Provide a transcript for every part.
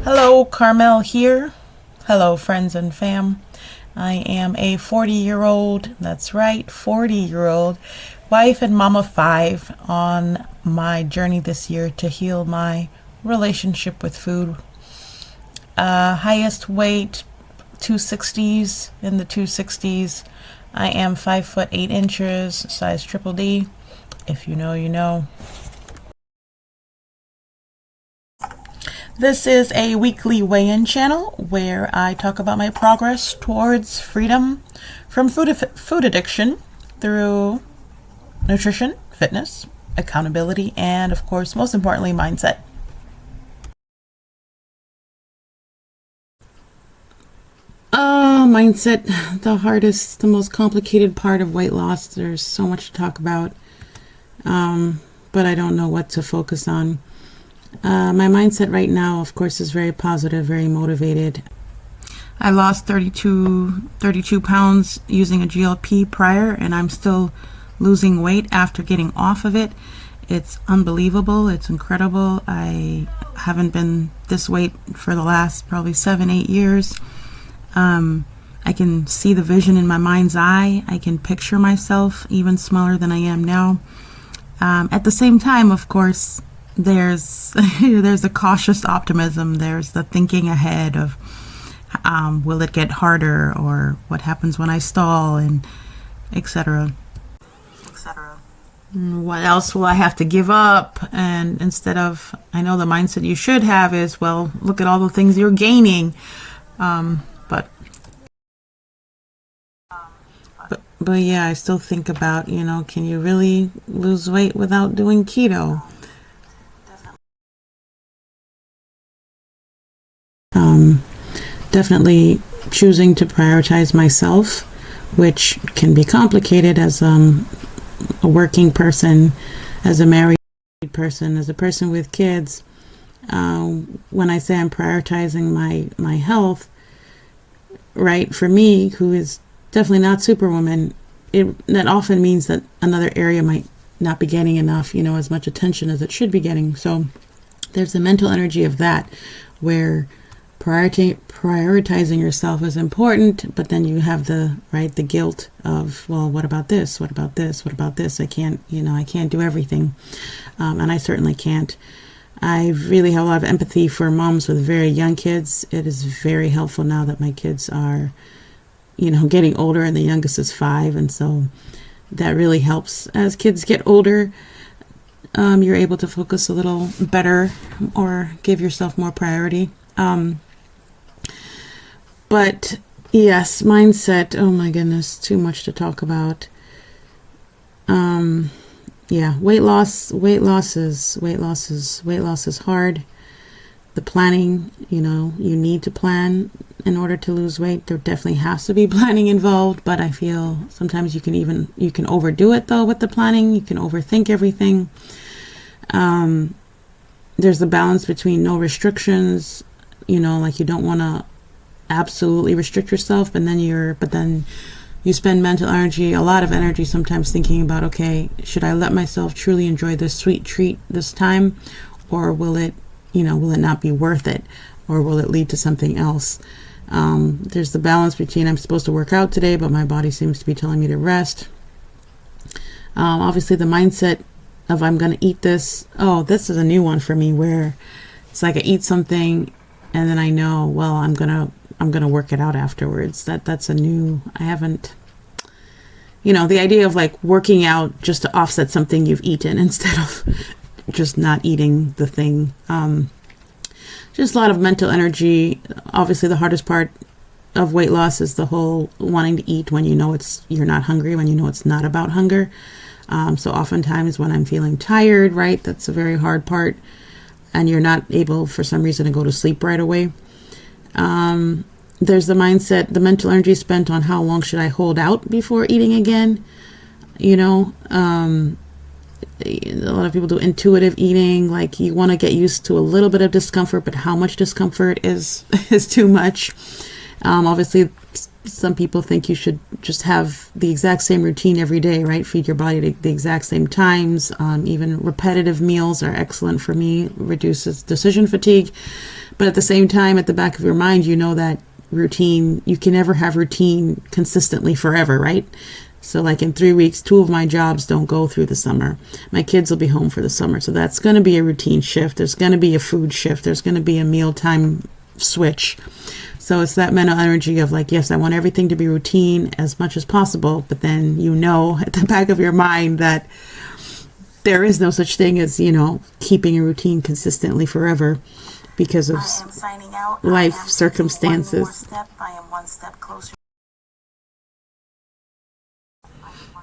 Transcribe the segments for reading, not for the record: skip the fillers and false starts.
Hello, Carmel here. Hello, friends and fam. I am a 40-year-old, that's right, 40-year-old wife and mom of five on my journey this year to heal my relationship with food. Highest weight, 260s, in the 260s. I am 5 foot 8 inches, size triple D. If you know, you know. This is a weekly weigh-in channel where I talk about my progress towards freedom from food addiction through nutrition, fitness, accountability, and of course, most importantly, mindset. Mindset, the hardest, the most complicated part of weight loss. There's so much to talk about, but I don't know what to focus on. My mindset right now, of course, is very positive, very motivated. I lost 32 pounds using a GLP prior, and I'm still losing weight after getting off of it. It's unbelievable. It's incredible. I haven't been this weight for the last probably 7-8 years. I can see the vision in my mind's eye. I can picture myself even smaller than I am now. At the same time, of course, there's a cautious optimism. There's the thinking ahead of will it get harder, or what happens when I stall, and etc. What else will I have to give up? And instead of, I know the mindset you should have is, well, look at all the things you're gaining. But yeah, I still think about, can you really lose weight without doing keto? Definitely choosing to prioritize myself, which can be complicated as a working person, as a married person, as a person with kids. When I say I'm prioritizing my health, right, for me, who is definitely not superwoman, that often means that another area might not be getting enough, as much attention as it should be getting. So there's the mental energy of that, where prioritizing yourself is important, but then you have the guilt of, well, what about this? What about this? What about this? I can't do everything. And I certainly can't. I really have a lot of empathy for moms with very young kids. It is very helpful now that my kids are, getting older, and the youngest is 5. And so that really helps. As kids get older, you're able to focus a little better or give yourself more priority. But yes, mindset, oh my goodness, too much to talk about. Yeah, weight loss is hard. The planning, you need to plan in order to lose weight. There definitely has to be planning involved, but I feel sometimes you can overdo it though with the planning. You can overthink everything. There's the balance between no restrictions, like you don't want to absolutely restrict yourself, but then you spend mental energy, a lot of energy sometimes, thinking about, okay, should I let myself truly enjoy this sweet treat this time, or will it not be worth it, or will it lead to something else? There's the balance between, I'm supposed to work out today, but my body seems to be telling me to rest. Obviously the mindset of, I'm going to eat this. Oh, this is a new one for me, where it's like I eat something and then I know, well, I'm going to work it out afterwards. That's a new, I haven't, the idea of like working out just to offset something you've eaten instead of just not eating the thing. Just a lot of mental energy. Obviously the hardest part of weight loss is the whole wanting to eat when you're not hungry, when it's not about hunger. So oftentimes when I'm feeling tired, right, that's a very hard part, and you're not able for some reason to go to sleep right away. There's the mindset, the mental energy spent on how long should I hold out before eating again. A lot of people do intuitive eating, like you want to get used to a little bit of discomfort, but how much discomfort is too much. Obviously some people think you should just have the exact same routine every day, right? Feed your body at the exact same times. Even repetitive meals are excellent for me, reduces decision fatigue. But at the same time, at the back of your mind, you know that routine, you can never have routine consistently forever, right? So like in 3 weeks, 2 of my jobs don't go through the summer. My kids will be home for the summer. So that's going to be a routine shift. There's going to be a food shift. There's going to be a mealtime switch. So it's that mental energy of like, yes, I want everything to be routine as much as possible. But then you know at the back of your mind that there is no such thing as, keeping a routine consistently forever because of life circumstances. I am one step closer.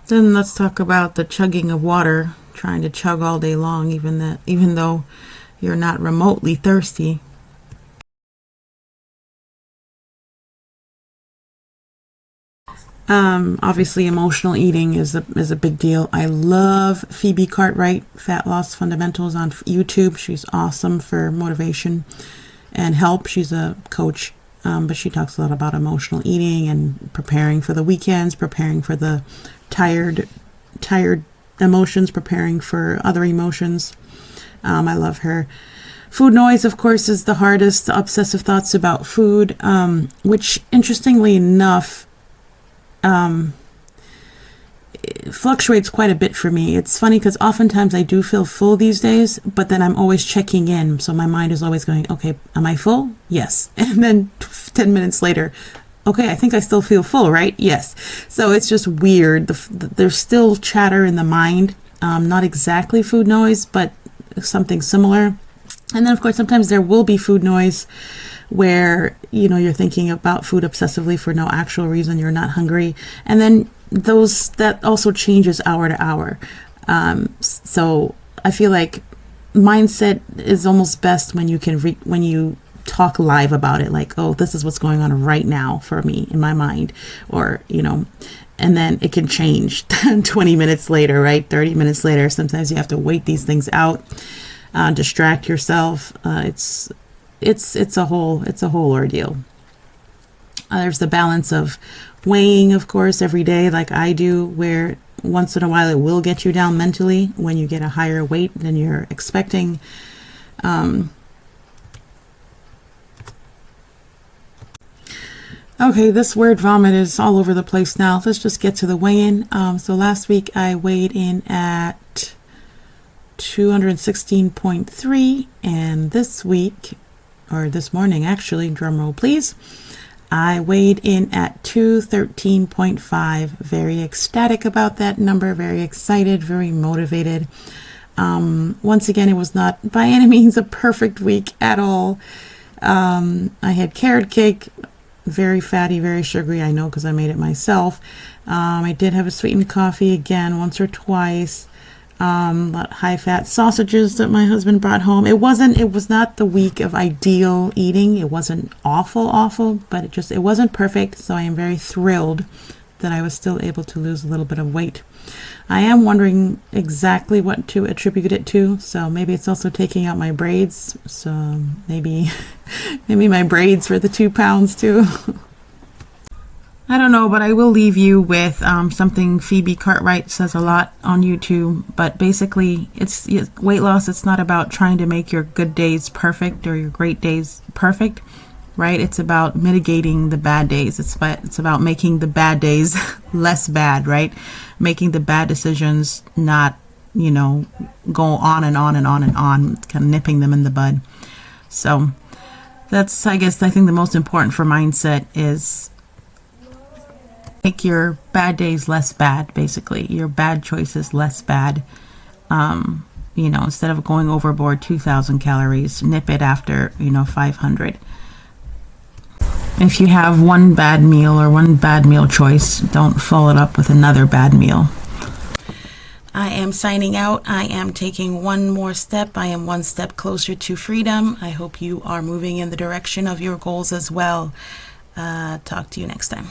Then let's talk about the chugging of water, trying to chug all day long, even though you're not remotely thirsty. Obviously, emotional eating is a big deal. I love Phoebe Cartwright, Fat Loss Fundamentals on YouTube. She's awesome for motivation and help. She's a coach, but she talks a lot about emotional eating and preparing for the weekends, preparing for the tired emotions, preparing for other emotions. I love her. Food noise, of course, is the hardest. The obsessive thoughts about food, which interestingly enough, it fluctuates quite a bit for me. It's funny because oftentimes I do feel full these days, but then I'm always checking in. So my mind is always going, okay, am I full? Yes. And then 10 minutes later, okay, I think I still feel full, right? Yes. So it's just weird. There's still chatter in the mind, not exactly food noise, but something similar. And then, of course, sometimes there will be food noise where, you're thinking about food obsessively for no actual reason. You're not hungry. And then that also changes hour to hour. So I feel like mindset is almost best when you can when you talk live about it, like, oh, this is what's going on right now for me in my mind, or and then it can change 20 minutes later, right? 30 minutes later. Sometimes you have to wait these things out, distract yourself. It's a whole ordeal. There's the balance of weighing, of course, every day, like I do, where once in a while it will get you down mentally when you get a higher weight than you're expecting. Okay, this word vomit is all over the place now. Let's just get to the weigh-in. So last week I weighed in at 216.3, and this week, or this morning actually, drum roll please, I weighed in at 213.5. Very ecstatic about that number, very excited, very motivated. Once again, it was not by any means a perfect week at all. I had carrot cake, very fatty, very sugary, I know because I made it myself. I did have a sweetened coffee again once or twice. High-fat sausages that my husband brought home. It was not the week of ideal eating. It wasn't awful, but it wasn't perfect. So I am very thrilled that I was still able to lose a little bit of weight. I am wondering exactly what to attribute it to. So maybe it's also taking out my braids. So maybe my braids for the 2 pounds too. I don't know, but I will leave you with something Phoebe Cartwright says a lot on YouTube. But basically, it's weight loss. It's not about trying to make your good days perfect or your great days perfect, right? It's about mitigating the bad days. It's about making the bad days less bad, right? Making the bad decisions not, go on and on and on and on, kind of nipping them in the bud. So that's, I think the most important for mindset is make your bad days less bad, basically. Your bad choices less bad. Instead of going overboard 2,000 calories, nip it after, 500. If you have one bad meal or one bad meal choice, don't follow it up with another bad meal. I am signing out. I am taking one more step. I am one step closer to freedom. I hope you are moving in the direction of your goals as well. Talk to you next time.